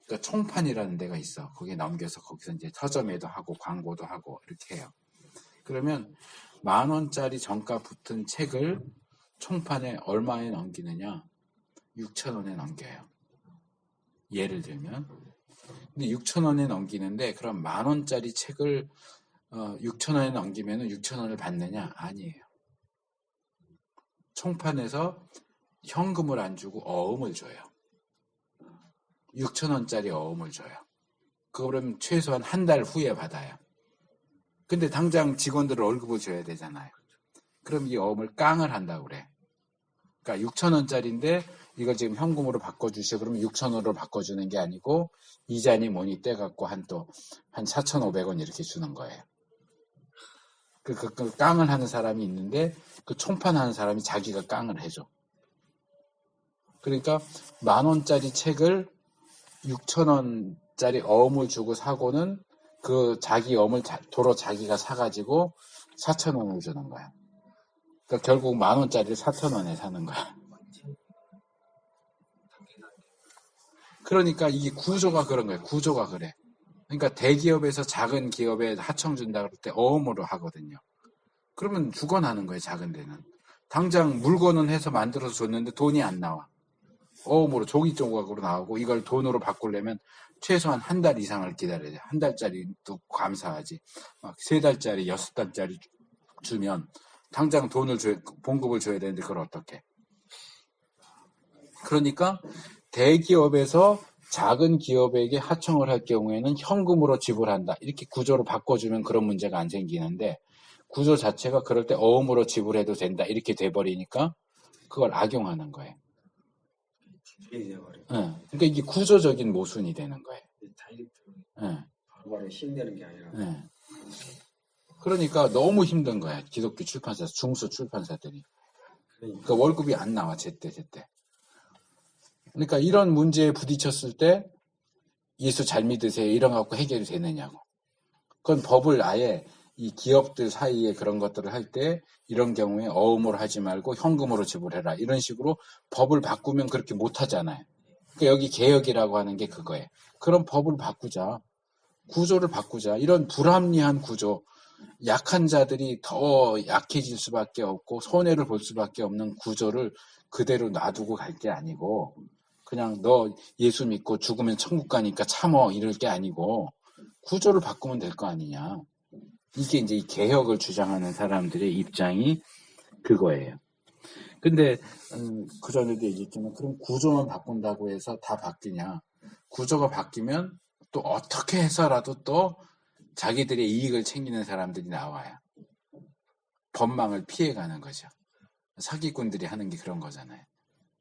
그러니까 총판이라는 데가 있어. 거기에 넘겨서 거기서 이제 서점에도 하고 광고도 하고 이렇게 해요. 그러면 10,000원짜리 정가 붙은 책을 총판에 얼마에 넘기느냐? 6,000원에 넘겨요. 예를 들면. 근데 6,000원에 넘기는데 그럼 10,000원짜리 책을 6,000원에 넘기면 6,000원을 받느냐? 아니에요. 총판에서 현금을 안 주고 어음을 줘요. 6,000원짜리 어음을 줘요. 그러면 최소한 한 달 후에 받아요. 근데 당장 직원들 월급을 줘야 되잖아요. 그럼 이 어음을 깡을 한다고 그래. 그러니까 6,000원짜리인데 이걸 지금 현금으로 바꿔주시오. 그러면 6,000원으로 바꿔주는 게 아니고 이자니 뭐니 떼갖고 한 4,500원 이렇게 주는 거예요. 그 깡을 하는 사람이 있는데 그 총판하는 사람이 자기가 깡을 해줘. 그러니까 10,000원짜리 책을 6,000원짜리 어음을 주고 사고는 그 자기 어음을 도로 자기가 사가지고 4,000원을 주는 거야. 그러니까 결국 10,000원짜리를 4,000원에 사는 거야. 그러니까 이게 구조가 그런 거예요. 구조가 그래. 그러니까 대기업에서 작은 기업에 하청 준다 그럴 때 어음으로 하거든요. 그러면 죽어나는 거예요. 작은 데는. 당장 물건은 해서 만들어서 줬는데 돈이 안 나와. 어음으로 종이 조각으로 나오고 이걸 돈으로 바꾸려면 최소한 한 달 이상을 기다려야 돼. 한 달짜리도 감사하지. 막 3달짜리, 6달짜리 주면 당장 봉급을 줘야 되는데 그걸 어떻게? 그러니까 대기업에서 작은 기업에게 하청을 할 경우에는 현금으로 지불한다. 이렇게 구조를 바꿔주면 그런 문제가 안 생기는데 구조 자체가 그럴 때 어음으로 지불해도 된다. 이렇게 돼버리니까 그걸 악용하는 거예요. 그러니까 이게 구조적인 모순이 되는 거예요. 바로 힘내는 게 아니라. 그러니까 너무 힘든 거야. 기독교 출판사, 중소 출판사들이. 그러니까 월급이 안 나와, 제때. 그러니까 이런 문제에 부딪혔을 때 예수 잘 믿으세요. 이런 거 갖고 해결이 되느냐고. 그건 법을 아예 이 기업들 사이에 그런 것들을 할 때 이런 경우에 어음으로 하지 말고 현금으로 지불해라. 이런 식으로 법을 바꾸면 그렇게 못 하잖아요. 그러니까 여기 개혁이라고 하는 게 그거예요. 그럼 법을 바꾸자. 구조를 바꾸자. 이런 불합리한 구조. 약한 자들이 더 약해질 수밖에 없고 손해를 볼 수밖에 없는 구조를 그대로 놔두고 갈 게 아니고 그냥 너 예수 믿고 죽으면 천국 가니까 참어 이럴 게 아니고 구조를 바꾸면 될 거 아니냐. 이게 이제 이 개혁을 주장하는 사람들의 입장이 그거예요. 근데 그 전에도 얘기했지만 그럼 구조만 바꾼다고 해서 다 바뀌냐? 구조가 바뀌면 또 어떻게 해서라도 또 자기들의 이익을 챙기는 사람들이 나와요. 법망을 피해가는 거죠. 사기꾼들이 하는 게 그런 거잖아요.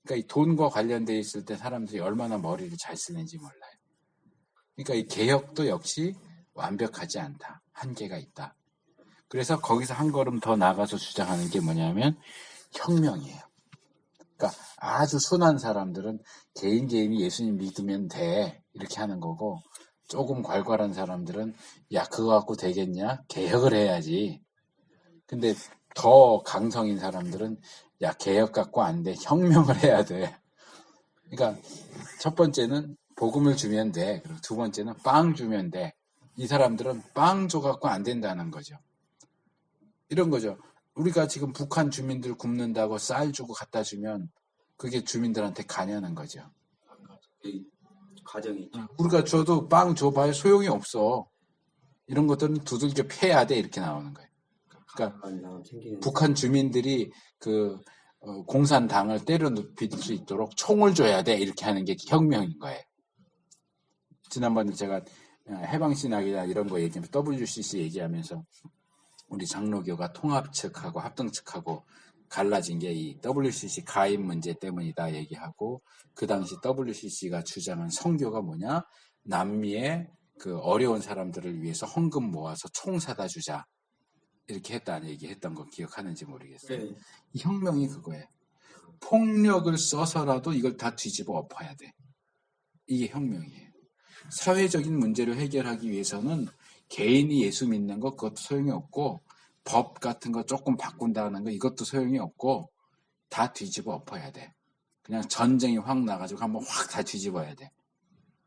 그러니까 이 돈과 관련돼 있을 때 사람들이 얼마나 머리를 잘 쓰는지 몰라요. 그러니까 이 개혁도 역시 완벽하지 않다. 한계가 있다. 그래서 거기서 한 걸음 더 나가서 주장하는 게 뭐냐면 혁명이에요. 그러니까 아주 순한 사람들은 개인이 예수님 믿으면 돼 이렇게 하는 거고, 조금 괄괄한 사람들은 야 그거 갖고 되겠냐? 개혁을 해야지. 근데 더 강성인 사람들은 야 개혁 갖고 안 돼. 혁명을 해야 돼. 그러니까 첫 번째는 복음을 주면 돼. 그리고 두 번째는 빵 주면 돼. 이 사람들은 빵 줘 갖고 안 된다는 거죠. 이런 거죠. 우리가 지금 북한 주민들 굶는다고 쌀 주고 갖다 주면 그게 주민들한테 가냐는 거죠. 가정이 있죠. 우리가 줘도 빵 줘봐야 소용이 없어. 이런 것들은 두들겨 패야 돼 이렇게 나오는 거예요. 그러니까 북한 주민들이 그 공산당을 때려 눕힐 수 있도록 총을 줘야 돼 이렇게 하는 게 혁명인 거예요. 지난번에 제가 해방신학이나 이런 거 얘기하면서 WCC 얘기하면서 우리 장로교가 통합 측하고 합동 측하고 갈라진 게 이 WCC 가입 문제 때문이다 얘기하고, 그 당시 WCC가 주장한 선교가 뭐냐? 남미의 그 어려운 사람들을 위해서 헌금 모아서 총 사다 주자 이렇게 했다는 얘기 했던 거 기억하는지 모르겠어요. 네. 이 혁명이 그거예요. 폭력을 써서라도 이걸 다 뒤집어 엎어야 돼. 이게 혁명이에요. 사회적인 문제를 해결하기 위해서는 개인이 예수 믿는 거 그것도 소용이 없고, 법 같은 거 조금 바꾼다는 거 이것도 소용이 없고, 다 뒤집어 엎어야 돼. 그냥 전쟁이 확 나가지고 한번 확 다 뒤집어야 돼.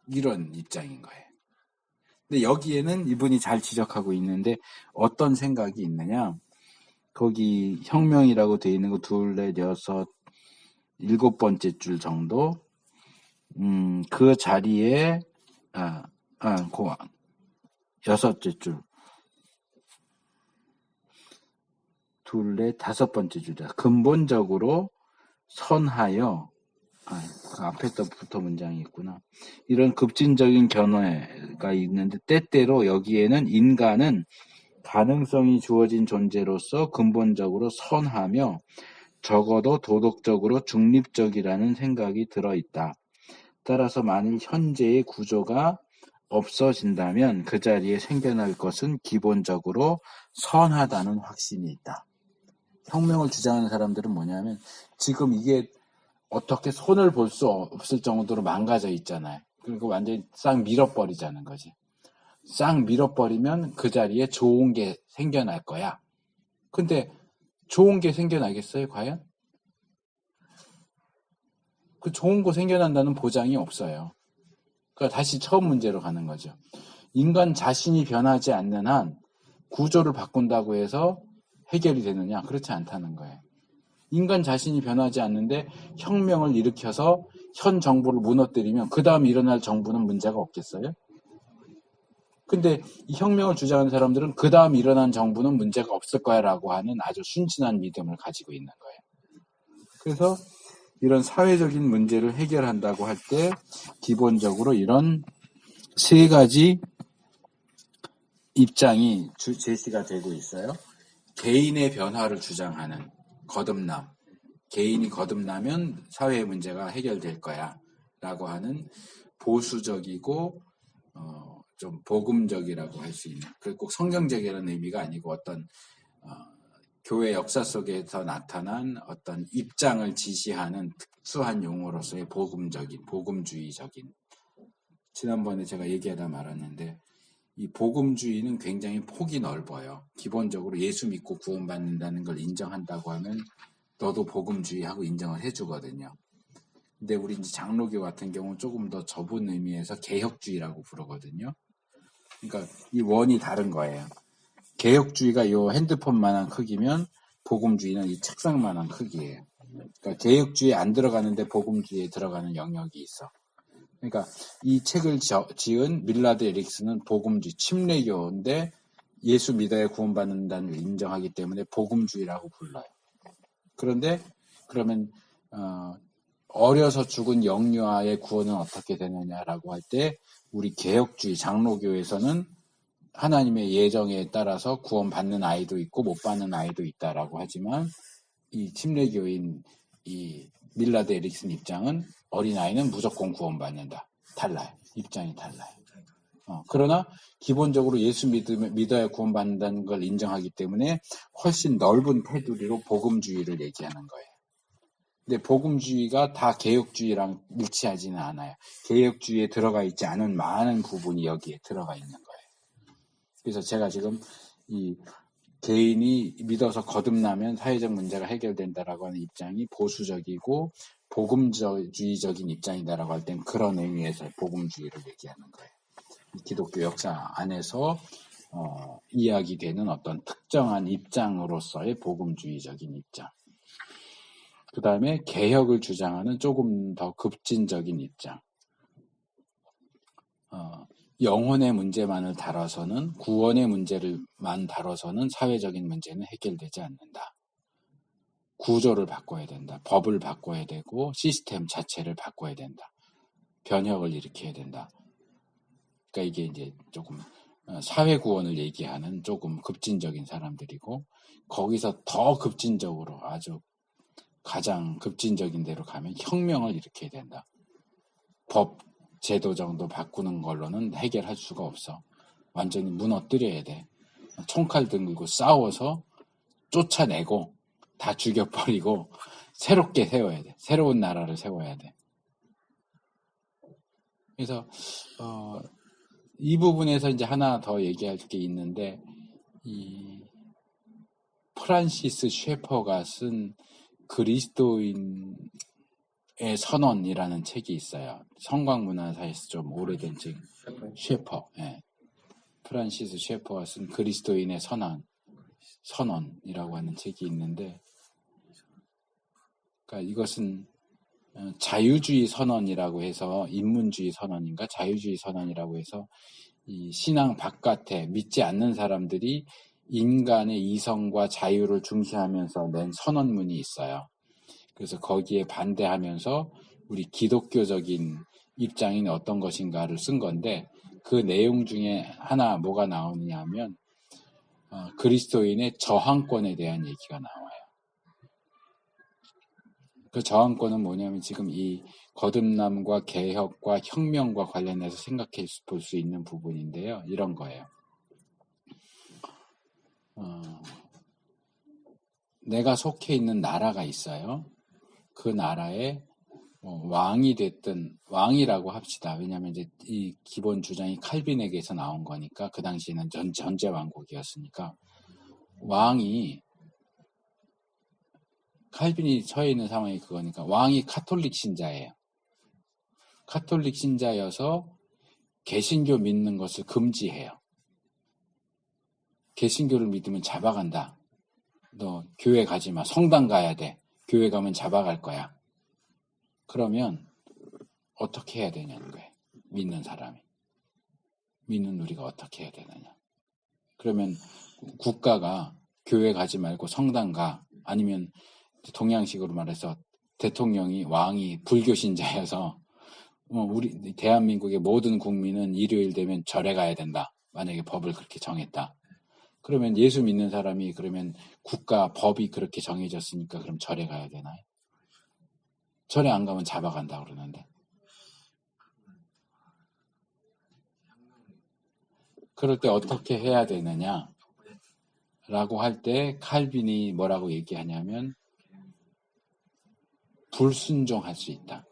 이런 입장인 거예요. 근데 여기에는 이분이 잘 지적하고 있는데 어떤 생각이 있느냐? 거기 혁명이라고 돼 있는 거 둘, 넷, 여섯, 일곱 번째 줄 정도, 그 자리에 그 여섯째 줄, 둘, 넷, 다섯 번째 줄이다. 근본적으로 선하여, 그 앞에서부터 문장이 있구나. 이런 급진적인 견해가 있는데 때때로 여기에는 인간은 가능성이 주어진 존재로서 근본적으로 선하며 적어도 도덕적으로 중립적이라는 생각이 들어있다. 따라서 만일 현재의 구조가 없어진다면 그 자리에 생겨날 것은 기본적으로 선하다는 확신이 있다. 혁명을 주장하는 사람들은 뭐냐면 지금 이게 어떻게 손을 볼 수 없을 정도로 망가져 있잖아요. 그리고 완전히 싹 밀어버리자는 거지. 싹 밀어버리면 그 자리에 좋은 게 생겨날 거야. 근데 좋은 게 생겨나겠어요, 과연? 그 좋은 거 생겨난다는 보장이 없어요. 그러니까 다시 처음 문제로 가는 거죠. 인간 자신이 변하지 않는 한 구조를 바꾼다고 해서 해결이 되느냐? 그렇지 않다는 거예요. 인간 자신이 변하지 않는데 혁명을 일으켜서 현 정부를 무너뜨리면 그 다음 일어날 정부는 문제가 없겠어요? 근데 이 혁명을 주장하는 사람들은 그 다음 일어난 정부는 문제가 없을 거야 라고 하는 아주 순진한 믿음을 가지고 있는 거예요. 그래서 이런 사회적인 문제를 해결한다고 할 때 기본적으로 이런 세 가지 입장이 제시가 되고 있어요. 개인의 변화를 주장하는 거듭남. 개인이 거듭나면 사회의 문제가 해결될 거야 라고 하는 보수적이고 좀 복음적이라고 할 수 있는, 꼭 성경적이라는 의미가 아니고 어떤 교회 역사 속에서 나타난 어떤 입장을 지시하는 특수한 용어로서의 복음적인, 복음주의적인. 지난번에 제가 얘기하다 말았는데 이 복음주의는 굉장히 폭이 넓어요. 기본적으로 예수 믿고 구원받는다는 걸 인정한다고 하면 너도 복음주의하고 인정을 해주거든요. 근데 우리 이제 장로교 같은 경우는 조금 더 좁은 의미에서 개혁주의라고 부르거든요. 그러니까 이 원이 다른 거예요. 개혁주의가 이 핸드폰만한 크기면 복음주의는 이 책상만한 크기예요. 그러니까 개혁주의에 안 들어가는데 복음주의에 들어가는 영역이 있어. 그러니까 이 책을 지은 밀라드 에릭슨은 복음주의, 침례교인데 예수 믿어야 구원받는다는 걸 인정하기 때문에 복음주의라고 불러요. 그런데 그러면 어려서 죽은 영유아의 구원은 어떻게 되느냐라고 할 때 우리 개혁주의 장로교에서는 하나님의 예정에 따라서 구원받는 아이도 있고 못 받는 아이도 있다라고 하지만 이 침례교인 이 밀라드 에릭슨 입장은 어린아이는 무조건 구원받는다. 달라요. 입장이 달라요. 그러나 기본적으로 예수 믿어야 구원받는다는 걸 인정하기 때문에 훨씬 넓은 테두리로 복음주의를 얘기하는 거예요. 근데 복음주의가 다 개혁주의랑 일치하지는 않아요. 개혁주의에 들어가 있지 않은 많은 부분이 여기에 들어가 있는 거예요. 그래서 제가 지금 이 개인이 믿어서 거듭나면 사회적 문제가 해결된다라고 하는 입장이 보수적이고 복음주의적인 입장이다라고 할 땐 그런 의미에서 복음주의를 얘기하는 거예요. 기독교 역사 안에서 이야기되는 어떤 특정한 입장으로서의 복음주의적인 입장. 그 다음에 개혁을 주장하는 조금 더 급진적인 입장. 영혼의 문제만을 다뤄서는 구원의 문제를만 다뤄서는 사회적인 문제는 해결되지 않는다. 구조를 바꿔야 된다. 법을 바꿔야 되고 시스템 자체를 바꿔야 된다. 변혁을 일으켜야 된다. 그러니까 이게 이제 조금 사회 구원을 얘기하는 조금 급진적인 사람들이고 거기서 더 급진적으로 아주 가장 급진적인 데로 가면 혁명을 일으켜야 된다. 법, 제도 정도 바꾸는 걸로는 해결할 수가 없어. 완전히 무너뜨려야 돼. 총칼 들고 싸워서 쫓아내고 다 죽여버리고 새롭게 세워야 돼. 새로운 나라를 세워야 돼. 그래서 이 부분에서 이제 하나 더 얘기할 게 있는데 이 프란시스 셰퍼가 쓴 그리스도인의 선언이라는 책이 있어요. 성광문화사에서 좀 오래된 책. 셰퍼. 예. 프란시스 셰퍼가 쓴 그리스도인의 선언이라고 하는 책이 있는데 그러니까 이것은 자유주의 선언이라고 해서 인문주의 선언인가 자유주의 선언이라고 해서 이 신앙 바깥에 믿지 않는 사람들이 인간의 이성과 자유를 중시하면서 낸 선언문이 있어요. 그래서 거기에 반대하면서 우리 기독교적인 입장인 어떤 것인가를 쓴 건데 그 내용 중에 하나 뭐가 나오느냐 하면 그리스도인의 저항권에 대한 얘기가 나와요. 그 저항권은 뭐냐면 지금 이 거듭남과 개혁과 혁명과 관련해서 생각해 볼 수 있는 부분인데요. 이런 거예요. 내가 속해 있는 나라가 있어요. 그 나라에 왕이 됐든 왕이라고 합시다. 왜냐하면 이제 이 기본 주장이 칼빈에게서 나온 거니까 그 당시에는 전제 왕국이었으니까 왕이 칼빈이 처해 있는 상황이 그거니까 왕이 카톨릭 신자예요. 카톨릭 신자여서 개신교 믿는 것을 금지해요. 개신교를 믿으면 잡아간다. 너 교회 가지 마. 성당 가야 돼. 교회 가면 잡아갈 거야. 그러면 어떻게 해야 되냐는 거예요. 믿는 사람이. 믿는 우리가 어떻게 해야 되느냐. 그러면 국가가 교회 가지 말고 성당 가. 아니면 동양식으로 말해서 대통령이 왕이 불교 신자여서 우리 대한민국의 모든 국민은 일요일 되면 절에 가야 된다. 만약에 법을 그렇게 정했다. 그러면 예수 믿는 사람이 그러면 국가 법이 그렇게 정해졌으니까 그럼 절에 가야 되나요? 절에 안 가면 잡아간다 그러는데. 그럴 때 어떻게 해야 되느냐? 라고 할 때 칼빈이 뭐라고 얘기하냐면 불순종할 수 있다.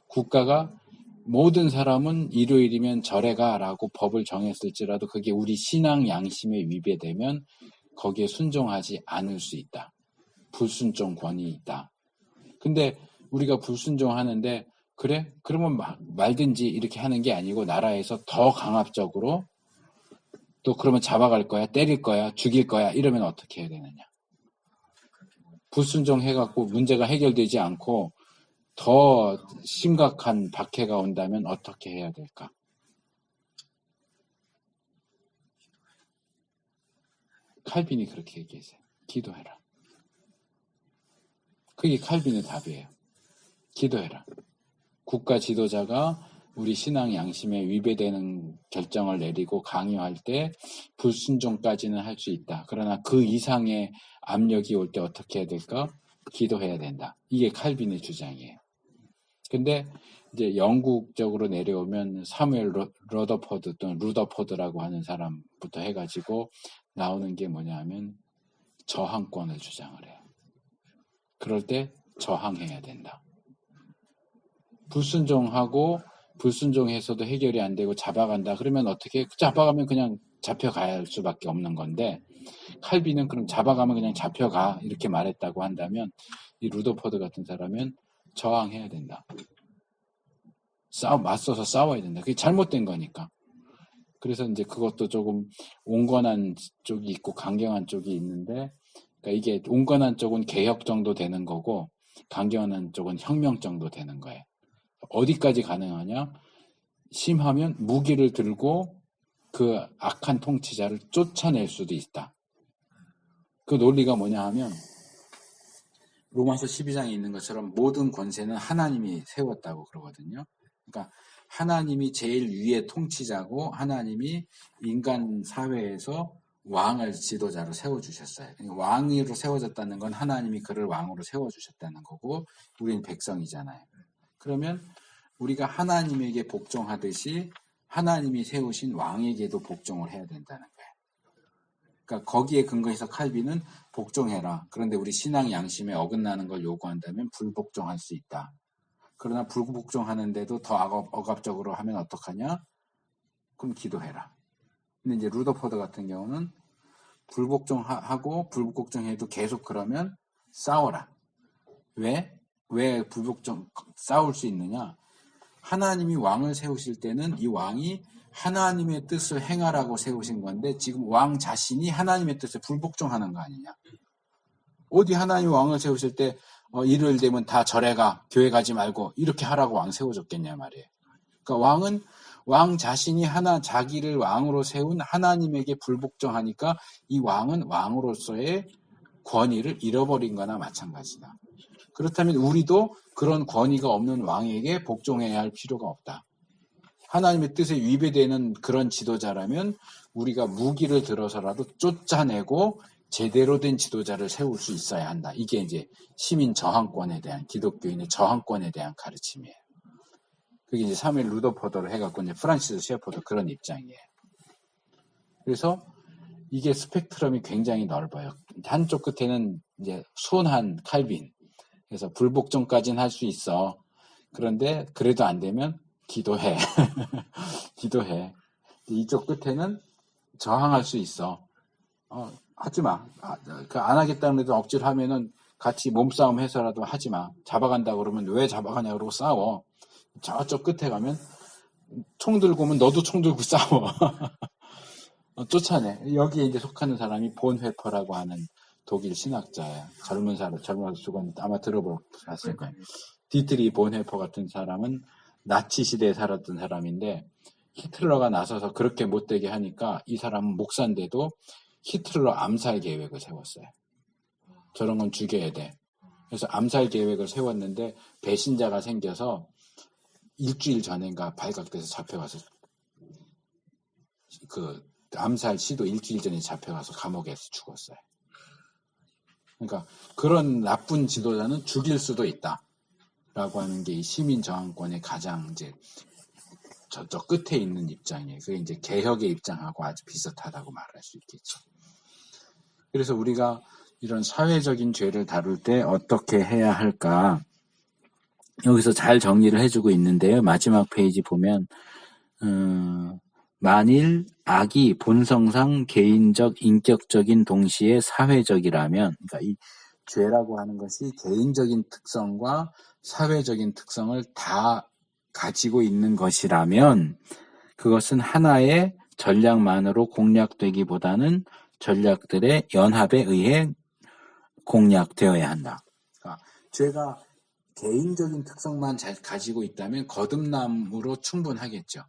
국가가 모든 사람은 일요일이면 절에 가라고 법을 정했을지라도 그게 우리 신앙 양심에 위배되면 거기에 순종하지 않을 수 있다. 불순종권이 있다. 근데 우리가 불순종하는데 그래? 그러면 말든지 이렇게 하는 게 아니고 나라에서 더 강압적으로 또 그러면 잡아갈 거야, 때릴 거야, 죽일 거야 이러면 어떻게 해야 되느냐. 불순종해갖고 문제가 해결되지 않고 더 심각한 박해가 온다면 어떻게 해야 될까? 칼빈이 그렇게 얘기했어요. 기도해라. 그게 칼빈의 답이에요. 기도해라. 국가 지도자가 우리 신앙 양심에 위배되는 결정을 내리고 강요할 때 불순종까지는 할 수 있다. 그러나 그 이상의 압력이 올 때 어떻게 해야 될까? 기도해야 된다. 이게 칼빈의 주장이에요. 근데 이제 영국적으로 내려오면 사무엘 러더퍼드 또는 루더퍼드라고 하는 사람부터 해가지고 나오는 게 뭐냐면 저항권을 주장을 해요. 그럴 때 저항해야 된다. 불순종하고 불순종해서도 해결이 안 되고 잡아간다. 그러면 어떻게? 잡아가면 그냥 잡혀갈 수밖에 없는 건데 칼빈은 그럼 잡아가면 그냥 잡혀가 이렇게 말했다고 한다면 이 루더퍼드 같은 사람은 저항해야 된다. 맞서서 싸워야 된다. 그게 잘못된 거니까. 그래서 이제 그것도 조금 온건한 쪽이 있고 강경한 쪽이 있는데 그러니까 이게 온건한 쪽은 개혁 정도 되는 거고 강경한 쪽은 혁명 정도 되는 거예요. 어디까지 가능하냐? 심하면 무기를 들고 그 악한 통치자를 쫓아낼 수도 있다. 그 논리가 뭐냐 하면 로마서 12장에 있는 것처럼 모든 권세는 하나님이 세웠다고 그러거든요. 그러니까 하나님이 제일 위의 통치자고 하나님이 인간 사회에서 왕을 지도자로 세워주셨어요. 왕으로 세워졌다는 건 하나님이 그를 왕으로 세워주셨다는 거고 우리는 백성이잖아요. 그러면 우리가 하나님에게 복종하듯이 하나님이 세우신 왕에게도 복종을 해야 된다는 거예요. 그러니까 거기에 근거해서 칼빈은 복종해라. 그런데 우리 신앙 양심에 어긋나는 걸 요구한다면 불복종할 수 있다. 그러나 불복종하는데도 더 억압적으로 하면 어떡하냐? 그럼 기도해라. 근데 이제 루더포드 같은 경우는 불복종하고 불복종해도 계속 그러면 싸워라. 왜 불복종 싸울 수 있느냐? 하나님이 왕을 세우실 때는 이 왕이 하나님의 뜻을 행하라고 세우신 건데 지금 왕 자신이 하나님의 뜻에 불복종하는 거 아니냐? 어디 하나님 왕을 세우실 때 일요일 되면 다 절에 가, 교회 가지 말고 이렇게 하라고 왕 세워줬겠냐 말이에요. 그러니까 왕은 왕 자신이 자기를 왕으로 세운 하나님에게 불복종하니까 이 왕은 왕으로서의 권위를 잃어버린 거나 마찬가지다. 그렇다면 우리도 그런 권위가 없는 왕에게 복종해야 할 필요가 없다. 하나님의 뜻에 위배되는 그런 지도자라면 우리가 무기를 들어서라도 쫓아내고 제대로 된 지도자를 세울 수 있어야 한다. 이게 이제 시민 저항권에 대한 기독교인의 저항권에 대한 가르침이에요. 그게 이제 사무엘 루더포더로 해갖고 이제 프란시스 셰퍼도 그런 입장이에요. 그래서 이게 스펙트럼이 굉장히 넓어요. 한쪽 끝에는 이제 순한 칼빈. 그래서 불복종까지는 할 수 있어. 그런데 그래도 안 되면 기도해. 기도해. 이쪽 끝에는 저항할 수 있어. 하지 마. 안 하겠다는 애들 억지로 하면은 같이 몸싸움 해서라도 하지 마. 잡아간다 그러면 왜 잡아가냐 그러고 싸워. 저쪽 끝에 가면 총 들고 오면 너도 총 들고 싸워. 쫓아내. 여기에 이제 속하는 사람이 본회퍼라고 하는 독일 신학자예요. 젊어서 죽은 아마 들어보셨을 거예요. 디트리 본회퍼 같은 사람은 나치 시대에 살았던 사람인데 히틀러가 나서서 그렇게 못되게 하니까 이 사람은 목사인데도 히틀러 암살 계획을 세웠어요. 저런 건 죽여야 돼. 그래서 암살 계획을 세웠는데 배신자가 생겨서 일주일 전인가 발각돼서 잡혀가서 그 암살 시도 일주일 전에 잡혀가서 감옥에서 죽었어요. 그러니까 그런 나쁜 지도자는 죽일 수도 있다라고 하는 게 이 시민 저항권의 가장 이제 저쪽 끝에 있는 입장이에요. 그게 이제 개혁의 입장하고 아주 비슷하다고 말할 수 있겠죠. 그래서 우리가 이런 사회적인 죄를 다룰 때 어떻게 해야 할까? 여기서 잘 정리를 해주고 있는데요. 마지막 페이지 보면 만일 악이 본성상 개인적, 인격적인 동시에 사회적이라면, 그러니까 이 죄라고 하는 것이 개인적인 특성과 사회적인 특성을 다 가지고 있는 것이라면 그것은 하나의 전략만으로 공략되기보다는 전략들의 연합에 의해 공략되어야 한다. 그러니까 죄가 개인적인 특성만 잘 가지고 있다면 거듭남으로 충분하겠죠.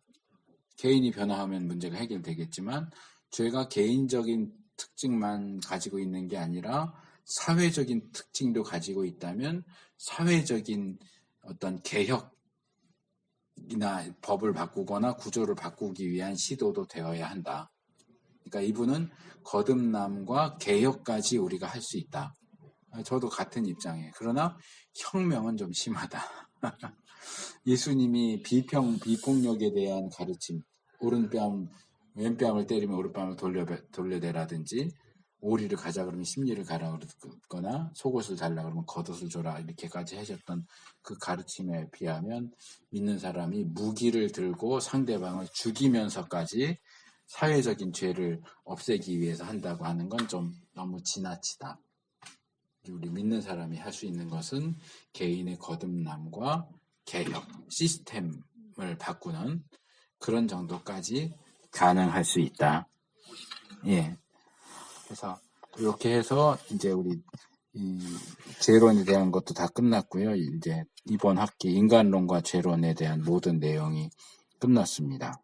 개인이 변화하면 문제가 해결되겠지만 죄가 개인적인 특징만 가지고 있는 게 아니라 사회적인 특징도 가지고 있다면 사회적인 어떤 개혁이나 법을 바꾸거나 구조를 바꾸기 위한 시도도 되어야 한다. 그러니까 이분은 거듭남과 개혁까지 우리가 할 수 있다. 저도 같은 입장이에요. 그러나 혁명은 좀 심하다. 예수님이 비폭력에 대한 가르침, 왼뺨을 때리면 오른뺨을 돌려대라든지, 오리를 가자 그러면 십리를 가라 그러거나, 속옷을 달라 그러면 겉옷을 줘라, 이렇게까지 하셨던 그 가르침에 비하면 믿는 사람이 무기를 들고 상대방을 죽이면서까지 사회적인 죄를 없애기 위해서 한다고 하는 건 좀 너무 지나치다. 우리 믿는 사람이 할 수 있는 것은 개인의 거듭남과 개혁, 시스템을 바꾸는 그런 정도까지 가능할 수 있다. 예. 그래서 이렇게 해서 이제 우리 이 죄론에 대한 것도 다 끝났고요. 이제 이번 학기 인간론과 죄론에 대한 모든 내용이 끝났습니다.